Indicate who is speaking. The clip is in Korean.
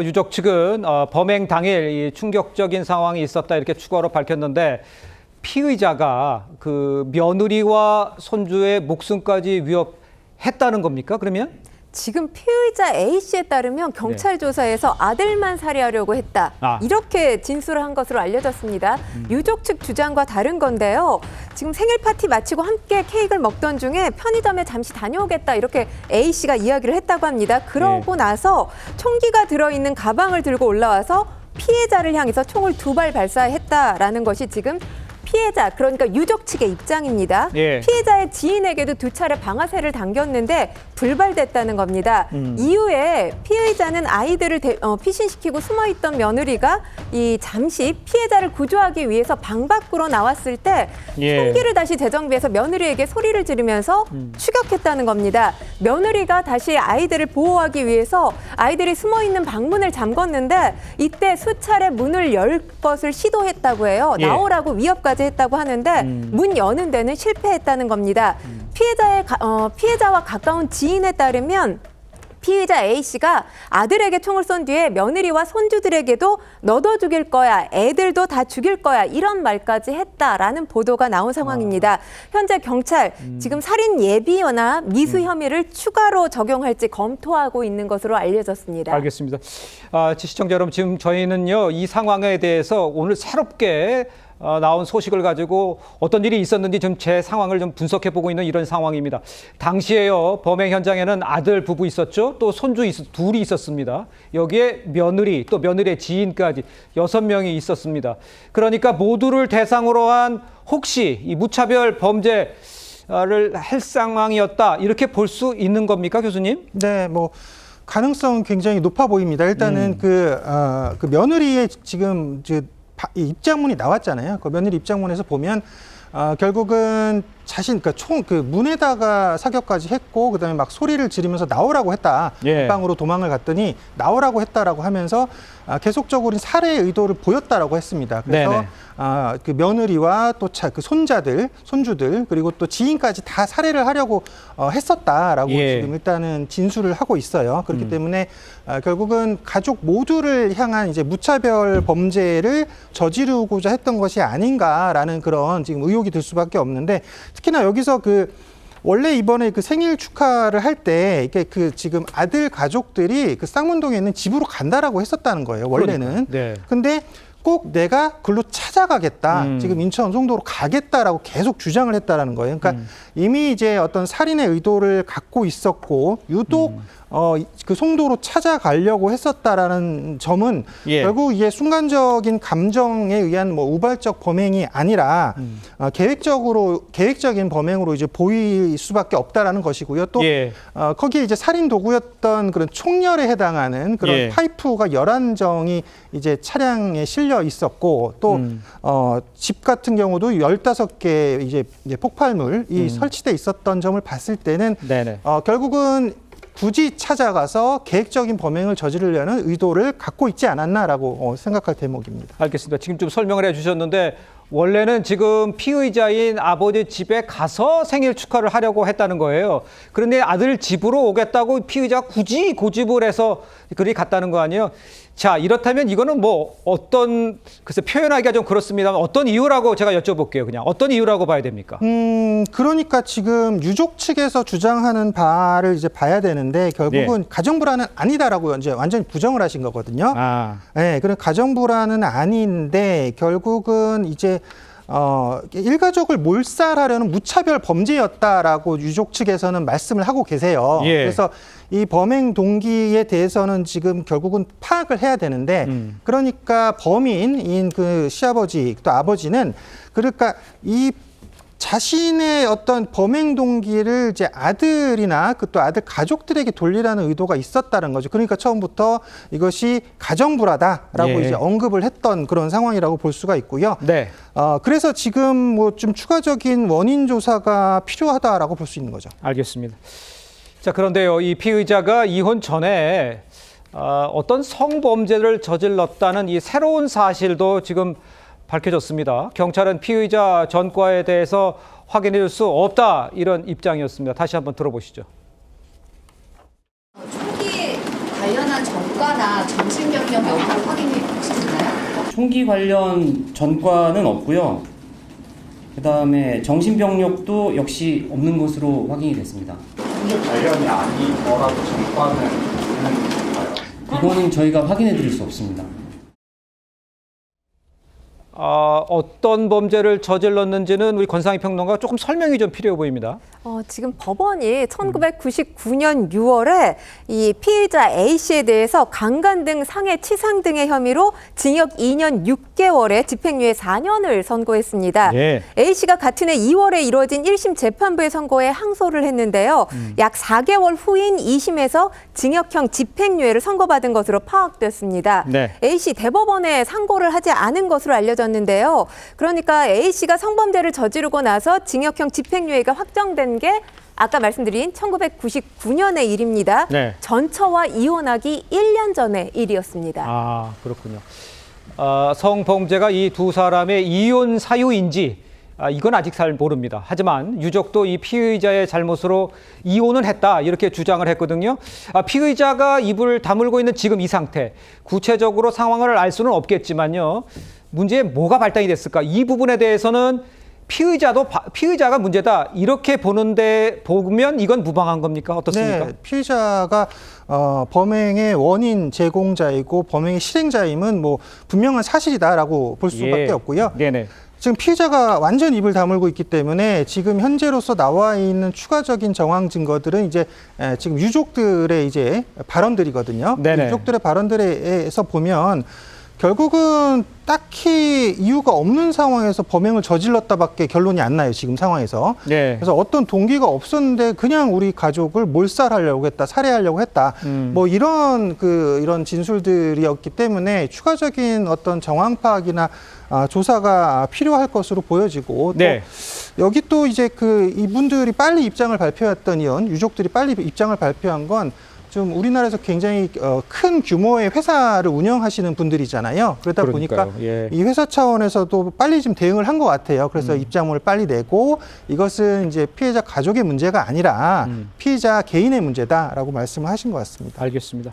Speaker 1: 유족 측은 범행 당일 이 충격적인 상황이 있었다 이렇게 추가로 밝혔는데 피의자가 그 며느리와 손주의 목숨까지 위협했다는 겁니까? 그러면?
Speaker 2: 지금 피의자 A씨에 따르면 경찰 조사에서 아들만 살해하려고 했다. 이렇게 진술을 한 것으로 알려졌습니다. 유족 측 주장과 다른 건데요. 지금 생일 파티 마치고 함께 케이크를 먹던 중에 편의점에 잠시 다녀오겠다 이렇게 A씨가 이야기를 했다고 합니다. 그러고 나서 총기가 들어있는 가방을 들고 올라와서 피해자를 향해서 총을 2발 발사했다라는 것이 지금 피해자, 그러니까 유족 측의 입장입니다. 피해자의 지인에게도 2차례 방아쇠를 당겼는데 불발됐다는 겁니다. 이후에 피의자는 아이들을 피신시키고 숨어있던 며느리가 잠시 피해자를 구조하기 위해서 방 밖으로 나왔을 때 총기를 다시 재정비해서 며느리에게 소리를 지르면서 추격했다는 겁니다. 며느리가 다시 아이들을 보호하기 위해서 아이들이 숨어있는 방문을 잠궜는데 이때 수차례 문을 열 것을 시도했다고 해요. 나오라고 위협까지 했다고 하는데 문 여는 데는 실패했다는 겁니다. 피해자와 가까운 지인에 따르면 피의자 A씨가 아들에게 총을 쏜 뒤에 며느리와 손주들에게도 너도 죽일 거야, 애들도 다 죽일 거야 이런 말까지 했다라는 보도가 나온 상황입니다. 현재 경찰 지금 살인 예비나 미수 혐의를 추가로 적용할지 검토하고 있는 것으로 알려졌습니다.
Speaker 1: 알겠습니다. 시청자 여러분, 지금 저희는요 이 상황에 대해서 오늘 새롭게 나온 소식을 가지고 어떤 일이 있었는지 좀 제 상황을 좀 분석해 보고 있는 이런 상황입니다. 당시에요 범행 현장에는 아들 부부 있었죠. 또 손주 둘이 있었습니다. 여기에 며느리 또 며느리의 지인까지 6명이 있었습니다. 그러니까 모두를 대상으로 한 혹시 이 무차별 범죄를 할 상황이었다 이렇게 볼 수 있는 겁니까, 교수님?
Speaker 3: 네, 가능성은 굉장히 높아 보입니다. 일단은 그 며느리의 지금 입장문이 나왔잖아요. 그 며느리 입장문에서 보면 결국은 그러니까 문에다가 사격까지 했고 그다음에 막 소리를 지르면서 나오라고 했다. 방으로 도망을 갔더니 나오라고 했다라고 하면서 계속적으로 살해의 의도를 보였다라고 했습니다. 그래서 그 며느리와 또 그 손주들 그리고 또 지인까지 다 살해를 하려고 했었다라고 지금 일단은 진술을 하고 있어요. 그렇기 때문에 결국은 가족 모두를 향한 이제 무차별 범죄를 저지르고자 했던 것이 아닌가라는 그런 지금 의혹이 들 수밖에 없는데, 특히나 여기서 원래 이번에 생일 축하를 할 때 이게 지금 아들 가족들이 쌍문동에 있는 집으로 간다라고 했었다는 거예요, 원래는. 근데 꼭 내가 글로 찾아가겠다. 지금 인천 송도로 가겠다라고 계속 주장을 했다라는 거예요. 그러니까 이미 이제 어떤 살인의 의도를 갖고 있었고 유독 그 송도로 찾아가려고 했었다라는 점은 결국 이게 순간적인 감정에 의한 우발적 범행이 아니라 계획적인 범행으로 이제 보일 수밖에 없다라는 것이고요. 또 거기에 이제 살인 도구였던 그런 총열에 해당하는 그런 파이프가 11정이 이제 차량에 실려 있었고 또 집 같은 경우도 15개 이제 폭발물이 설치돼 있었던 점을 봤을 때는 결국은 굳이 찾아가서 계획적인 범행을 저지르려는 의도를 갖고 있지 않았나라고 생각할 대목입니다.
Speaker 1: 알겠습니다. 지금 좀 설명을 해주셨는데 원래는 지금 피의자인 아버지 집에 가서 생일 축하를 하려고 했다는 거예요. 그런데 아들 집으로 오겠다고 피의자가 굳이 고집을 해서 그리 갔다는 거 아니에요? 자, 이렇다면 이거는 글쎄 표현하기가 좀 그렇습니다만 어떤 이유라고 제가 여쭤볼게요. 그냥 어떤 이유라고 봐야 됩니까?
Speaker 3: 그러니까 지금 유족 측에서 주장하는 바를 이제 봐야 되는데 결국은 가정불화는 아니다라고 이제 완전히 부정을 하신 거거든요. 네, 그럼 가정불화는 아닌데 결국은 이제 일가족을 몰살하려는 무차별 범죄였다라고 유족 측에서는 말씀을 하고 계세요. 그래서 이 범행 동기에 대해서는 지금 결국은 파악을 해야 되는데 그러니까 범인인 그 시아버지 또 아버지는 그러니까 이 자신의 어떤 범행 동기를 이제 아들이나 또 아들 가족들에게 돌리라는 의도가 있었다는 거죠. 그러니까 처음부터 이것이 가정불화다라고 이제 언급을 했던 그런 상황이라고 볼 수가 있고요. 그래서 지금 좀 추가적인 원인 조사가 필요하다라고 볼 수 있는 거죠.
Speaker 1: 알겠습니다. 자, 그런데요, 이 피의자가 이혼 전에 어떤 성범죄를 저질렀다는 이 새로운 사실도 지금 밝혀졌습니다. 경찰은 피의자 전과에 대해서 확인해 줄 수 없다 이런 입장이었습니다. 다시 한번 들어보시죠.
Speaker 4: 총기 관련한 전과나 정신력 전염 여부를 확인해 보셨나요?
Speaker 5: 총기 관련 전과는 없고요. 그다음에 정신병력도 역시 없는 것으로 확인이 됐습니다.
Speaker 6: 총기 관련이 아니더라도 전과는 있는 건가요?
Speaker 5: 이거는 저희가 확인해 드릴 수 없습니다.
Speaker 1: 어떤 범죄를 저질렀는지는 우리 권상희 평론가가 조금 설명이 좀 필요해 보입니다.
Speaker 2: 지금 법원이 1999년 6월에 이 피의자 A씨에 대해서 강간 등 상해 치상 등의 혐의로 징역 2년 6개월에 집행유예 4년을 선고했습니다.
Speaker 1: 예.
Speaker 2: A씨가 같은 해 2월에 이루어진 1심 재판부의 선고에 항소를 했는데요. 약 4개월 후인 2심에서 징역형 집행유예를 선고받은 것으로 파악됐습니다.
Speaker 1: 네.
Speaker 2: A씨 대법원에 상고를 하지 않은 것으로 알려졌는데요. 그러니까 A씨가 성범죄를 저지르고 나서 징역형 집행유예가 확정된 게 아까 말씀드린 1999년의 일입니다.
Speaker 1: 네.
Speaker 2: 전처와 이혼하기 1년 전의 일이었습니다.
Speaker 1: 그렇군요. 성범죄가 이 두 사람의 이혼 사유인지 이건 아직 잘 모릅니다. 하지만 유족도 이 피의자의 잘못으로 이혼은 했다 이렇게 주장을 했거든요. 피의자가 입을 다물고 있는 지금 이 상태, 구체적으로 상황을 알 수는 없겠지만요. 문제에 뭐가 발단이 됐을까? 이 부분에 대해서는 피의자가 문제다 이렇게 보면 이건 무방한 겁니까? 어떻습니까?
Speaker 3: 네, 피의자가 범행의 원인 제공자이고 범행의 실행자임은 뭐 분명한 사실이다라고 볼 수밖에 없고요.
Speaker 1: 네네.
Speaker 3: 지금 피의자가 완전 입을 다물고 있기 때문에 지금 현재로서 나와 있는 추가적인 정황 증거들은 이제 지금 유족들의 이제 발언들이거든요.
Speaker 1: 네네.
Speaker 3: 유족들의 발언들에서 보면 결국은 딱히 이유가 없는 상황에서 범행을 저질렀다밖에 결론이 안 나요, 지금 상황에서.
Speaker 1: 네.
Speaker 3: 그래서 어떤 동기가 없었는데 그냥 우리 가족을 몰살하려고 했다, 살해하려고 했다. 뭐 이런 진술들이었기 때문에 추가적인 어떤 정황 파악이나 조사가 필요할 것으로 보여지고
Speaker 1: 네.
Speaker 3: 또 여기 또 이제 이분들이 빨리 입장을 발표했던 유족들이 빨리 입장을 발표한 건 좀 우리나라에서 굉장히 큰 규모의 회사를 운영하시는 분들이잖아요. 그러다
Speaker 1: 그러니까요.
Speaker 3: 보니까
Speaker 1: 예.
Speaker 3: 이 회사 차원에서도 빨리 좀 대응을 한 것 같아요. 그래서 입장문을 빨리 내고 이것은 이제 피해자 가족의 문제가 아니라 피해자 개인의 문제다라고 말씀을 하신 것 같습니다.
Speaker 1: 알겠습니다.